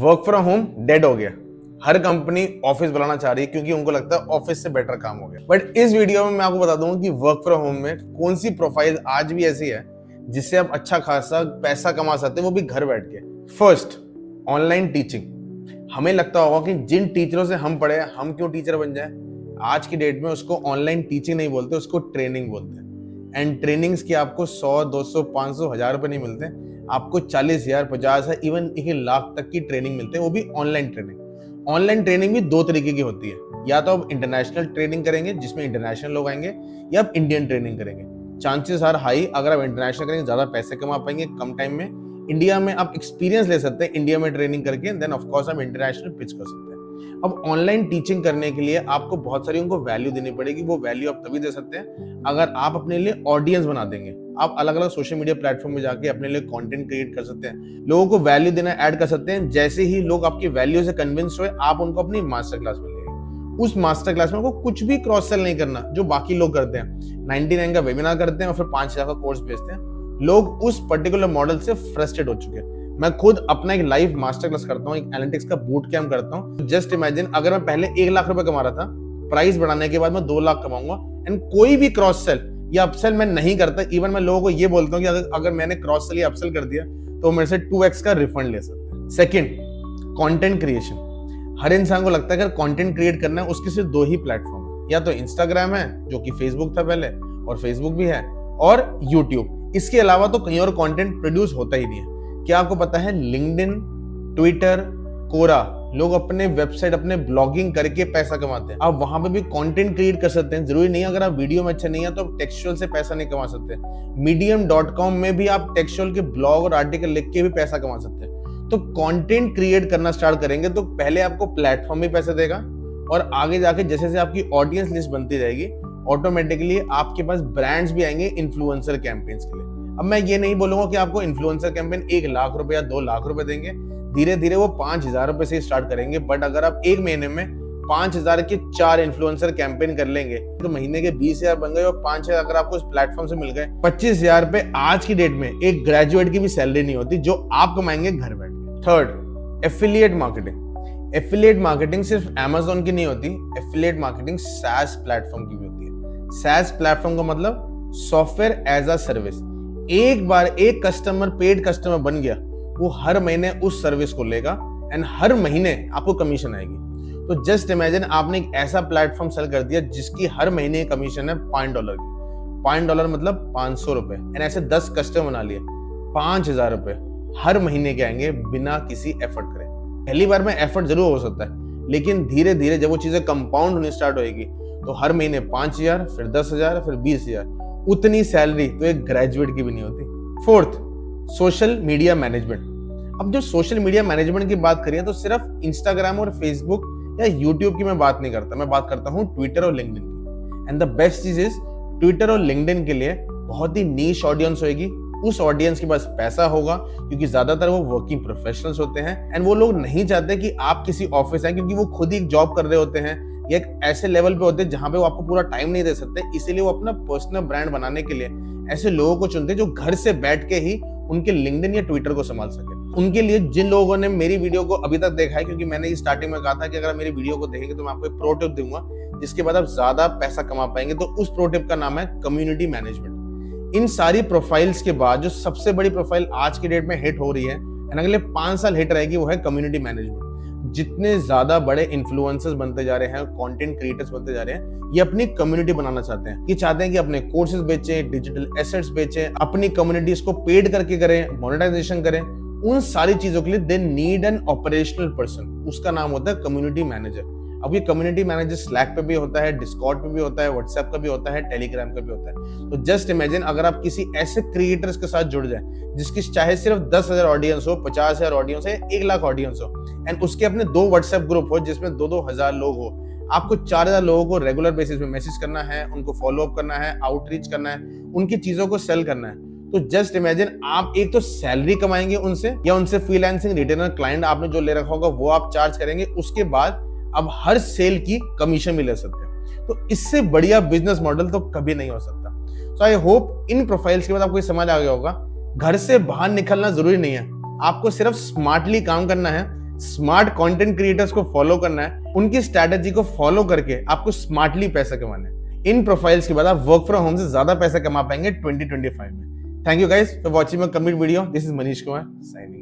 Work from home dead हो गया। हर company office बुलाना चाह रही है क्योंकि उनको लगता है ऑफिस से बेटर काम हो गया। बट इस वीडियो में मैं आपको बता दूंगा कि वर्क फ्रॉम होम में कौन सी प्रोफाइल आज भी ऐसी है जिससे आप अच्छा खासा पैसा कमा सकते हैं, वो भी घर बैठ के। First, online teaching. हमें लगता होगा कि जिन टीचरों से हम पढ़े हम क्यों टीचर बन जाए। आज की डेट में उसको ऑनलाइन टीचिंग नहीं बोलते, उसको ट्रेनिंग बोलते हैं। एंड ट्रेनिंग्स की आपको 100, 200, 500, 1000 रुपए नहीं मिलते, आपको 40,000, 50,000, इवन 1 लाख तक की ट्रेनिंग मिलते हैं, वो भी ऑनलाइन ट्रेनिंग। ऑनलाइन ट्रेनिंग भी दो तरीके की होती है, या तो आप इंटरनेशनल ट्रेनिंग करेंगे जिसमें इंटरनेशनल लोग आएंगे, या आप इंडियन ट्रेनिंग करेंगे। चांसेस आर हाई अगर आप इंटरनेशनल करेंगे ज्यादा पैसे कमा पाएंगे कम टाइम में। इंडिया में आप एक्सपीरियंस ले सकते हैं इंडिया में ट्रेनिंग करके, देन ऑफ कोर्स आप इंटरनेशनल पिच कर सकते हैं। अब ऑनलाइन टीचिंग करने के लिए आपको बहुत सारी उनको वैल्यू देनी पड़ेगी। वो वैल्यू आप तभी दे सकते हैं अगर आप अपने लिए ऑडियंस बना देंगे। आप अलग अलग सोशल मीडिया प्लेटफॉर्म में जाके अपने लिए कंटेंट क्रिएट कर सकते हैं, लोगों को वैल्यू देना ऐड कर सकते हैं। जैसे ही लोग आपकी वैल्यू से कन्विंस हुए, आप उनको अपनी मास्टर क्लास में लेंगे। उस मास्टर क्लास में आपको कुछ भी क्रॉस सेल नहीं करना जो बाकी लोग करते हैं। 99 का वेबिनार करते हैं और फिर 5,000 का कोर्स बेचते हैं। लोग उस पर्टिकुलर मॉडल से फ्रस्ट्रेट हो चुके हैं। मैं खुद अपना एक लाइव मास्टर क्लास करता हूँ, एक एनालिटिक्स का बूट कैंप करता हूँ। जस्ट इमेजिन, अगर मैं पहले 1 लाख रुपए कमा रहा था, प्राइस बढ़ाने के बाद मैं 2 लाख कमाऊंगा। एंड कोई भी क्रॉस सेल या अपसेल मैं नहीं करता। इवन मैं लोगों को ये बोलता हूँ कि अगर मैंने क्रॉस सेल या अपसेल कर दिया तो मेरे से 2x का रिफंड ले सकते हैं। Second, content creation. हर इंसान को लगता है अगर कंटेंट क्रिएट करना है उसके सिर्फ 2 ही प्लेटफॉर्म है, या तो इंस्टाग्राम है जो कि फेसबुक था पहले और फेसबुक भी है, और यूट्यूब। इसके अलावा तो कहीं और कंटेंट प्रोड्यूस होता ही नहीं है। क्या आपको पता है लिंक्डइन, ट्विटर, कोरा, लोग अपने वेबसाइट, अपने ब्लॉगिंग करके पैसा कमाते हैं। आप वहां पे भी कंटेंट क्रिएट कर सकते हैं। जरूरी नहीं अगर आप वीडियो में अच्छे नहीं है तो आप टेक्सचुअल से पैसा नहीं कमा सकते। medium.com में भी आप टेक्सचुअल के ब्लॉग और आर्टिकल लिख के भी पैसा कमा सकते हैं। तो कंटेंट क्रिएट करना स्टार्ट करेंगे तो पहले आपको प्लेटफॉर्म भी पैसे देगा, और आगे जाके जैसे जैसे आपकी ऑडियंस लिस्ट बनती रहेगी, ऑटोमेटिकली आपके पास ब्रांड्स भी आएंगे इन्फ्लुएंसर कैंपेन्स के लिए। अब मैं ये नहीं बोलूंगा कि आपको इन्फ्लुएंसर कैंपेन 1 लाख रुपए या 2 लाख रुपए देंगे। धीरे धीरे वो 5,000 रुपए से स्टार्ट करेंगे। बट अगर आप एक महीने में 5,000 के 4 इन्फ्लुएंसर कैंपेन कर लेंगे तो महीने के 20,000 बन गए, और 5,000 अगर आपको इस प्लेटफॉर्म से मिल गए, 25,000 रुपए आज की डेट में एक ग्रेजुएट की भी सैलरी नहीं होती जो आप कमाएंगे घर बैठ के। Third, affiliate marketing. Affiliate marketing सिर्फ Amazon की नहीं होती, एफिलिएट मार्केटिंग SaaS प्लेटफॉर्म की भी होती है। SaaS प्लेटफॉर्म का मतलब सॉफ्टवेयर एज अ सर्विस। एक बार एक कस्टमर पेड कस्टमर बन गया, वो हर महीने उस सर्विस को लेगा एंड हर महीने आपको कमीशन आएगी। तो जस्ट इमेजिन, आपने एक ऐसा प्लेटफॉर्म सेल कर दिया जिसकी हर महीने कमीशन है $5 की। $5 मतलब 500 रुपए। एंड ऐसे 10 कस्टमर बना लिए, 5,000 रुपए हर महीने के आएंगे बिना किसी एफर्ट करे। पहली बार में एफर्ट जरूर हो सकता है, लेकिन धीरे धीरे जब वो चीजें कंपाउंड होनी स्टार्ट होगी तो हर महीने 5,000, फिर 10,000, फिर 20,000। उतनी सैलरी तो एक ग्रेजुएट की भी नहीं होती। Fourth, social media management. अब जो सोशल मीडिया मैनेजमेंट की बात करिए तो सिर्फ इंस्टाग्राम और फेसबुक या यूट्यूब की मैं बात नहीं करता, मैं बात करता हूँ ट्विटर और लिंक्डइन की। एंड द बेस्ट चीज इज, ट्विटर और लिंक्डइन के लिए बहुत ही नीश ऑडियंस होगी। उस ऑडियंस के पास पैसा होगा क्योंकि ज्यादातर वो वर्किंग प्रोफेशनल्स होते हैं, एंड वो लोग नहीं चाहते कि आप किसी ऑफिस आए, क्योंकि वो खुद ही जॉब कर रहे होते हैं या एक ऐसे लेवल पे होते हैं जहां पे वो आपको पूरा टाइम नहीं दे सकते। इसीलिए वो अपना पर्सनल ब्रांड बनाने के लिए ऐसे लोगों को चुनते हैं जो घर से बैठ के ही उनके लिंक्डइन या ट्विटर को संभाल सके। उनके लिए जिन लोगों ने मेरी वीडियो को अभी तक देखा है, क्योंकि मैंने स्टार्टिंग में कहा था कि अगर मेरी वीडियो को देखेंगे तो मैं आपको एक प्रो टिप दूंगा जिसके बाद आप ज्यादा पैसा कमा पाएंगे, तो उस प्रो टिप का नाम है कम्युनिटी मैनेजमेंट। इन सारी प्रोफाइल्स के बाद जो सबसे बड़ी प्रोफाइल आज की डेट में हिट हो रही है एंड अगले 5 साल हिट रहेगी, वो है कम्युनिटी मैनेजमेंट। जितने ज्यादा बड़े इन्फ्लुएंसर्स बनते जा रहे हैं, कंटेंट क्रिएटर्स बनते जा रहे हैं, ये अपनी कम्युनिटी बनाना चाहते हैं। ये चाहते हैं कि अपने कोर्सेज बेचें, डिजिटल एसेट्स बेचें, अपनी कम्युनिटीज को पेड करके करें, मोनेटाइजेशन करें। उन सारी चीजों के लिए they need an operational person, उसका नाम होता है कम्युनिटी मैनेजर। अब ये कम्युनिटी मैनेजर स्लैक पे भी होता है, डिस्कॉर्ड पे भी होता है, व्हाट्सएप का भी होता है, टेलीग्राम का भी होता है। तो जस्ट इमेजिन, अगर आप किसी ऐसे क्रिएटर्स के साथ जुड़ जाए जिसकी चाहे सिर्फ 10,000 ऑडियंस हो, 50,000 ऑडियंस हो, 1 लाख ऑडियंस हो, एंड उसके अपने 2 व्हाट्सएप ग्रुप हो जिसमें 2-2 हजार लोग हो, आपको 4,000 लोगों को रेगुलर बेसिस पे मैसेज करना है, उनको फॉलो अप करना है, आउटरीच करना है, उनकी चीजों को सेल करना है। तो जस्ट इमेजिन, आप एक तो सैलरी कमाएंगे उनसे, या उनसे फ्रीलांसिंग रिटेनर क्लाइंट आपने जो ले रखा होगा वो आप चार्ज करेंगे। उसके बाद अब हर सेल की कमीशन भी ले सकते हैं। तो इससे बढ़िया बिजनेस मॉडल तो कभी नहीं हो सकता। सो आई होप इन प्रोफाइल्स के बाद आपको समझ आ गया होगा, घर से बाहर निकलना जरूरी नहीं है, आपको सिर्फ स्मार्टली काम करना है। स्मार्ट कंटेंट क्रिएटर्स को फॉलो करना है, उनकी स्ट्रैटेजी को फॉलो करके आपको स्मार्टली पैसा कमाना है। इन प्रोफाइल्स के बाद आप वर्क फ्रॉम होम से ज्यादा पैसा कमा पाएंगे 2025 में। Thank you guys for watching my complete video. This is Manish Kumar signing.